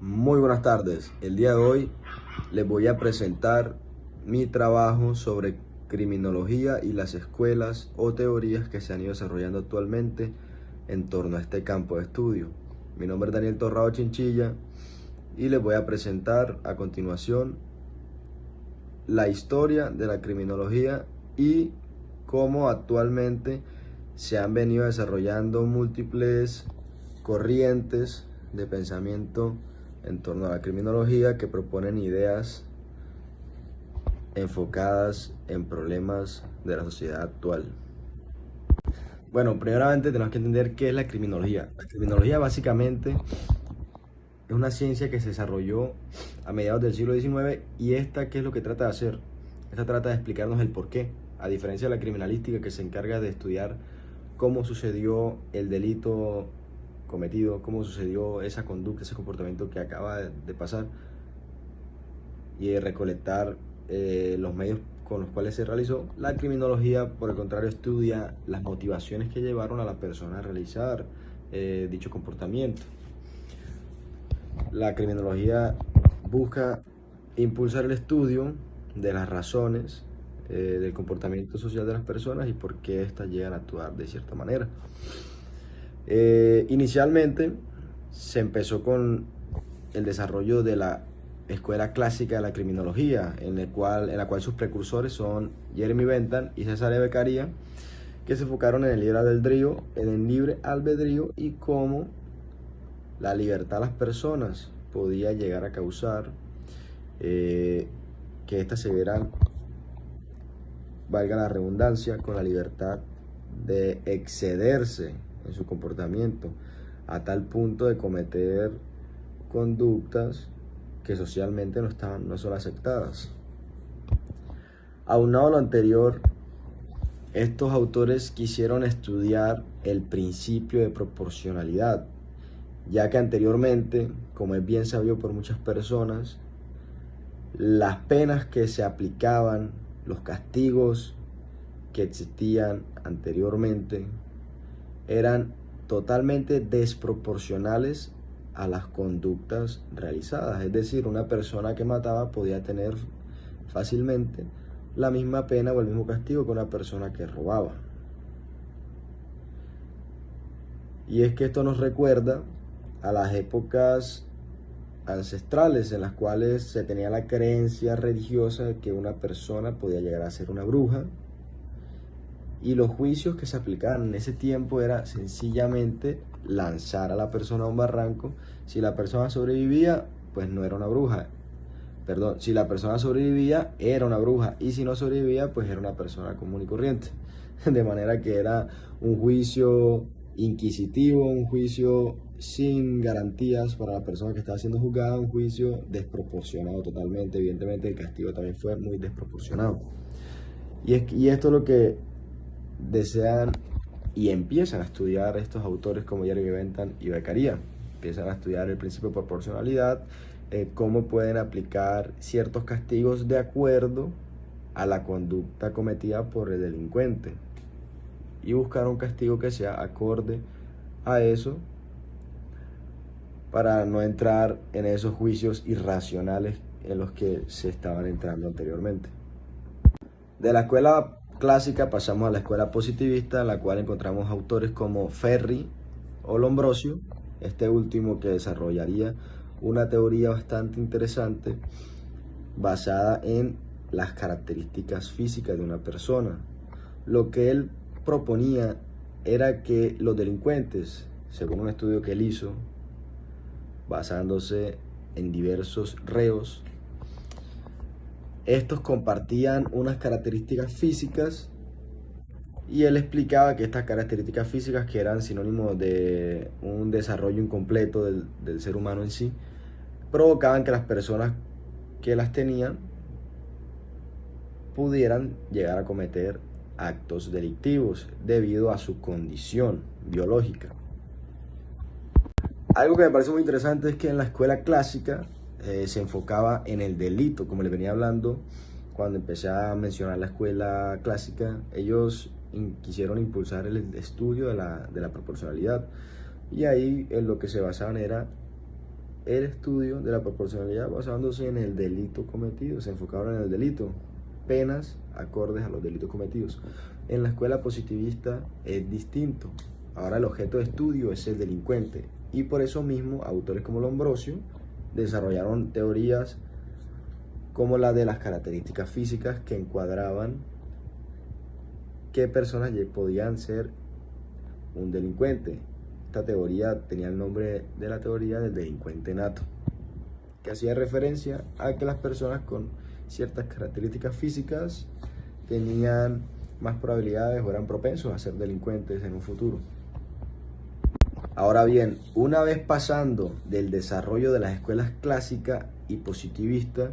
Muy buenas tardes. El día de hoy les voy a presentar mi trabajo sobre criminología y las escuelas o teorías que se han ido desarrollando actualmente en torno a este campo de estudio. Mi nombre es Daniel Torrado Chinchilla y les voy a presentar a continuación la historia de la criminología y cómo actualmente se han venido desarrollando múltiples corrientes de pensamiento en torno a la criminología que proponen ideas enfocadas en problemas de la sociedad actual. Bueno, primeramente tenemos que entender qué es la criminología. La criminología básicamente es una ciencia que se desarrolló a mediados del siglo XIX y esta, ¿qué es lo que trata de hacer? Esta trata de explicarnos el porqué, a diferencia de la criminalística que se encarga de estudiar cómo sucedió el delito cometido, cómo sucedió esa conducta, ese comportamiento que acaba de pasar y de recolectar los medios con los cuales se realizó. La criminología, por el contrario, estudia las motivaciones que llevaron a la persona a realizar dicho comportamiento. La criminología busca impulsar el estudio de las razones del comportamiento social de las personas y por qué éstas llegan a actuar de cierta manera. Inicialmente se empezó con el desarrollo de la escuela clásica de la criminología, en la cual sus precursores son Jeremy Bentham y Cesare Beccaria, que se enfocaron en el libre albedrío y cómo la libertad de las personas podía llegar a causar que éstas se vieran, valga la redundancia, con la libertad de excederse en su comportamiento a tal punto de cometer conductas que socialmente no son aceptadas. Aunado a lo anterior, estos autores quisieron estudiar el principio de proporcionalidad, ya que anteriormente, como es bien sabido por muchas personas, las penas que se aplicaban, los castigos que existían anteriormente, eran totalmente desproporcionales a las conductas realizadas. Es decir, una persona que mataba podía tener fácilmente la misma pena o el mismo castigo que una persona que robaba. Y es que esto nos recuerda a las épocas ancestrales en las cuales se tenía la creencia religiosa de que una persona podía llegar a ser una bruja, y los juicios que se aplicaban en ese tiempo era sencillamente lanzar a la persona a un barranco. Si la persona sobrevivía, pues no era una bruja. Perdón, si la persona sobrevivía, era una bruja. Y si no sobrevivía, pues era una persona común y corriente. De manera que era un juicio inquisitivo, un juicio sin garantías para la persona que estaba siendo juzgada, un juicio desproporcionado totalmente. Evidentemente el castigo también fue muy desproporcionado. Y esto es lo que desean y empiezan a estudiar estos autores como Jeremy Bentham y Beccaria. Empiezan a estudiar el principio de proporcionalidad, cómo pueden aplicar ciertos castigos de acuerdo a la conducta cometida por el delincuente y buscar un castigo que sea acorde a eso para no entrar en esos juicios irracionales en los que se estaban entrando anteriormente. De la escuela clásica pasamos a la escuela positivista, en la cual encontramos autores como Ferri o Lombrosio, este último que desarrollaría una teoría bastante interesante basada en las características físicas de una persona. Lo que él proponía era que los delincuentes, según un estudio que él hizo, basándose en diversos reos, estos compartían unas características físicas y él explicaba que estas características físicas, que eran sinónimos de un desarrollo incompleto del ser humano en sí, provocaban que las personas que las tenían pudieran llegar a cometer actos delictivos debido a su condición biológica. Algo que me parece muy interesante es que en la escuela clásica se enfocaba en el delito, como les venía hablando cuando empecé a mencionar la escuela clásica. Ellos quisieron impulsar el estudio de la proporcionalidad, y ahí en lo que se basaban era el estudio de la proporcionalidad basándose en el delito cometido, se enfocaron en el delito, penas acordes a los delitos cometidos. En la escuela positivista es distinto. Ahora el objeto de estudio es el delincuente y por eso mismo autores como Lombroso desarrollaron teorías como la de las características físicas que encuadraban qué personas podían ser un delincuente. Esta teoría tenía el nombre de la teoría del delincuente nato, que hacía referencia a que las personas con ciertas características físicas tenían más probabilidades o eran propensos a ser delincuentes en un futuro. Ahora bien, una vez pasando del desarrollo de las escuelas clásicas y positivistas,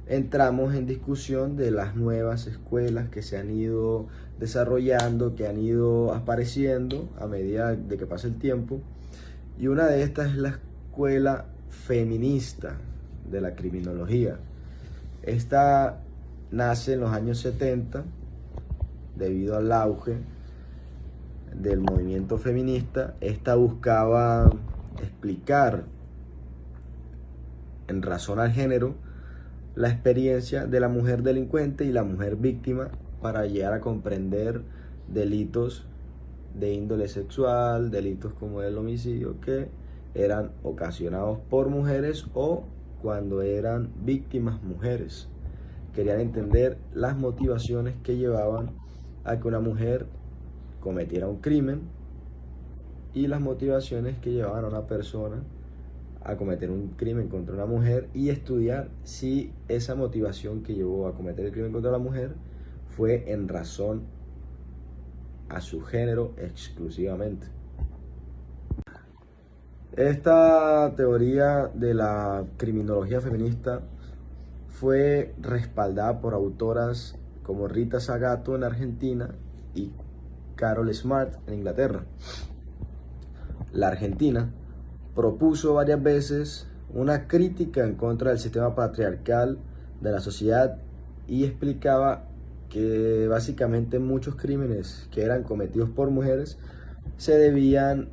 entramos en discusión de las nuevas escuelas que se han ido desarrollando, que han ido apareciendo a medida de que pasa el tiempo. Y una de estas es la escuela feminista de la criminología. Esta nace en los años 70 debido al auge del movimiento feminista. Esta buscaba explicar en razón al género la experiencia de la mujer delincuente y la mujer víctima para llegar a comprender delitos de índole sexual, delitos como el homicidio, que eran ocasionados por mujeres o cuando eran víctimas mujeres. Querían entender las motivaciones que llevaban a que una mujer cometiera un crimen y las motivaciones que llevaban a una persona a cometer un crimen contra una mujer y estudiar si esa motivación que llevó a cometer el crimen contra la mujer fue en razón a su género exclusivamente. Esta teoría de la criminología feminista fue respaldada por autoras como Rita Segato en Argentina y Carol Smart en Inglaterra. La Argentina propuso varias veces una crítica en contra del sistema patriarcal de la sociedad y explicaba que básicamente muchos crímenes que eran cometidos por mujeres se debían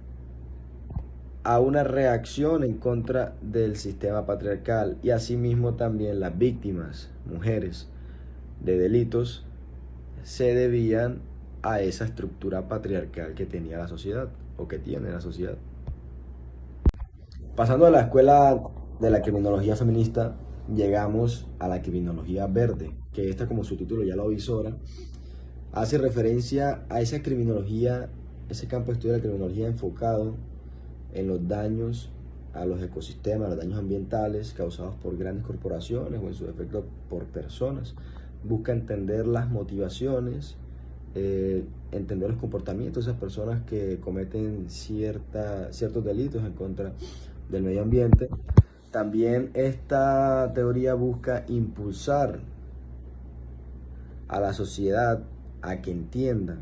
a una reacción en contra del sistema patriarcal y asimismo también las víctimas, mujeres de delitos, se debían a esa estructura patriarcal que tenía la sociedad o que tiene la sociedad. Pasando de la escuela de la criminología feminista, llegamos a la criminología verde, que esta, como su título ya lo avisora, hace referencia a esa criminología, ese campo de estudio de la criminología enfocado en los daños a los ecosistemas, los daños ambientales causados por grandes corporaciones o en su defecto por personas. Busca entender las motivaciones, entender los comportamientos de esas personas que cometen ciertos delitos en contra del medio ambiente. También esta teoría busca impulsar a la sociedad a que entienda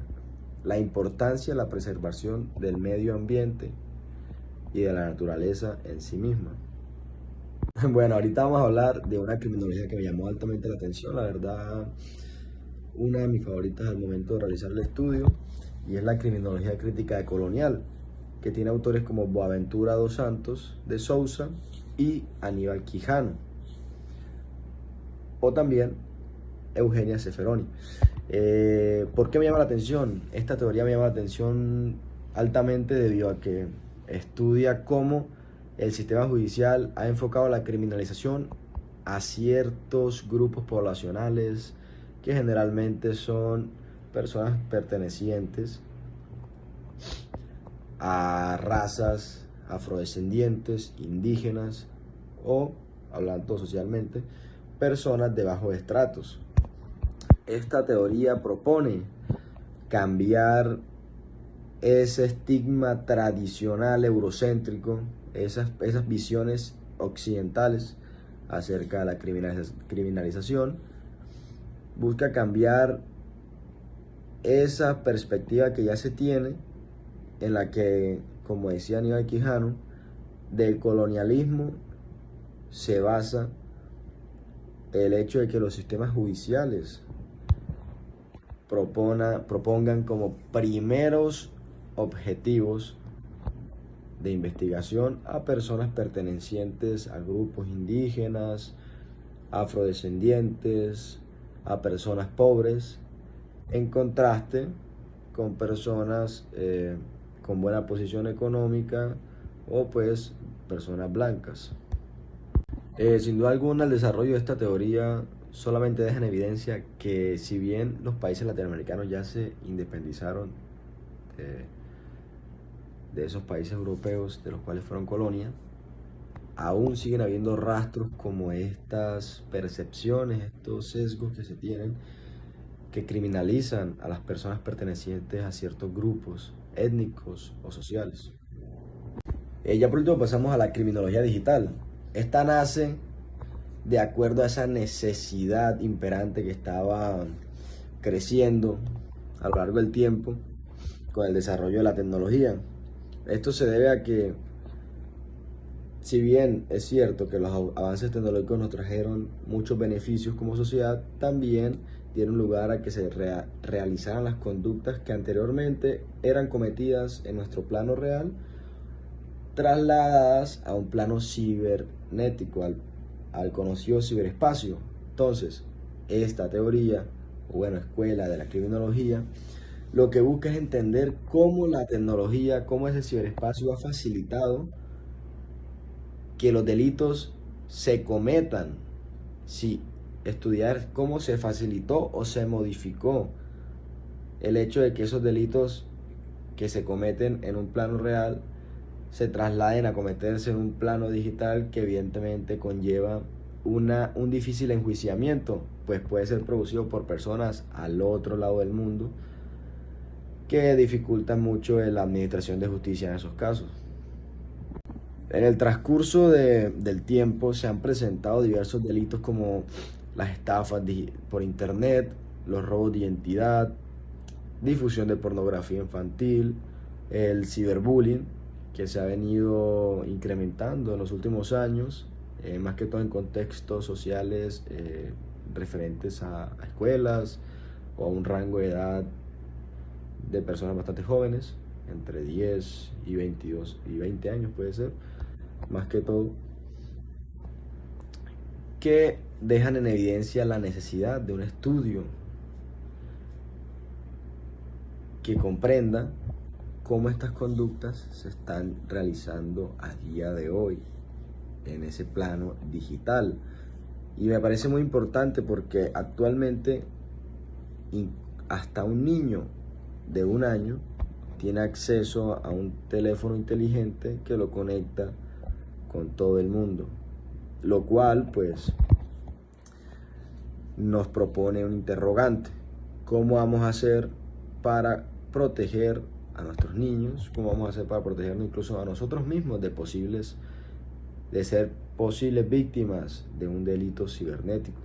la importancia de la preservación del medio ambiente y de la naturaleza en sí misma. Bueno, ahorita vamos a hablar de una criminología que me llamó altamente la atención, la verdad, una de mis favoritas al momento de realizar el estudio, y es la criminología crítica decolonial, que tiene autores como Boaventura dos Santos de Sousa y Aníbal Quijano, o también Eugenia Zeffironi. ¿Por qué me llama la atención? Esta teoría me llama la atención altamente debido a que estudia cómo el sistema judicial ha enfocado la criminalización a ciertos grupos poblacionales que generalmente son personas pertenecientes a razas afrodescendientes, indígenas o, hablando socialmente, personas de bajos estratos. Esta teoría propone cambiar ese estigma tradicional eurocéntrico, esas visiones occidentales acerca de la criminalización, busca cambiar esa perspectiva que ya se tiene, en la que, como decía Aníbal Quijano, del colonialismo se basa el hecho de que los sistemas judiciales propongan como primeros objetivos de investigación a personas pertenecientes a grupos indígenas, afrodescendientes, a personas pobres, en contraste con personas con buena posición económica o pues personas blancas. Sin duda alguna, el desarrollo de esta teoría solamente deja en evidencia que si bien los países latinoamericanos ya se independizaron de esos países europeos de los cuales fueron colonia, aún siguen habiendo rastros como estas percepciones, estos sesgos que se tienen, que criminalizan a las personas pertenecientes a ciertos grupos étnicos o sociales. Ya por último pasamos a la criminología digital. Esta nace de acuerdo a esa necesidad imperante que estaba creciendo a lo largo del tiempo con el desarrollo de la tecnología. Esto se debe a que, si bien es cierto que los avances tecnológicos nos trajeron muchos beneficios como sociedad, también dieron lugar a que se realizaran las conductas que anteriormente eran cometidas en nuestro plano real, trasladadas a un plano cibernético, al conocido ciberespacio. Entonces, esta teoría, o bueno, escuela de la criminología, lo que busca es entender cómo la tecnología, cómo ese ciberespacio ha facilitado que los delitos se cometan. Sí, estudiar cómo se facilitó o se modificó el hecho de que esos delitos que se cometen en un plano real se trasladen a cometerse en un plano digital, que evidentemente conlleva un difícil enjuiciamiento, pues puede ser producido por personas al otro lado del mundo, que dificultan mucho la administración de justicia en esos casos. En el transcurso del tiempo se han presentado diversos delitos como las estafas por internet, los robos de identidad, difusión de pornografía infantil, el ciberbullying, que se ha venido incrementando en los últimos años, más que todo en contextos sociales referentes a escuelas o a un rango de edad de personas bastante jóvenes, entre 10 y 22 y 20 años puede ser, más que todo, que dejan en evidencia la necesidad de un estudio que comprenda cómo estas conductas se están realizando a día de hoy en ese plano digital. Y me parece muy importante porque actualmente hasta un niño de 1 año tiene acceso a un teléfono inteligente que lo conecta con todo el mundo, lo cual pues nos propone un interrogante: ¿cómo vamos a hacer para proteger a nuestros niños? ¿Cómo vamos a hacer para protegernos incluso a nosotros mismos de ser posibles víctimas de un delito cibernético?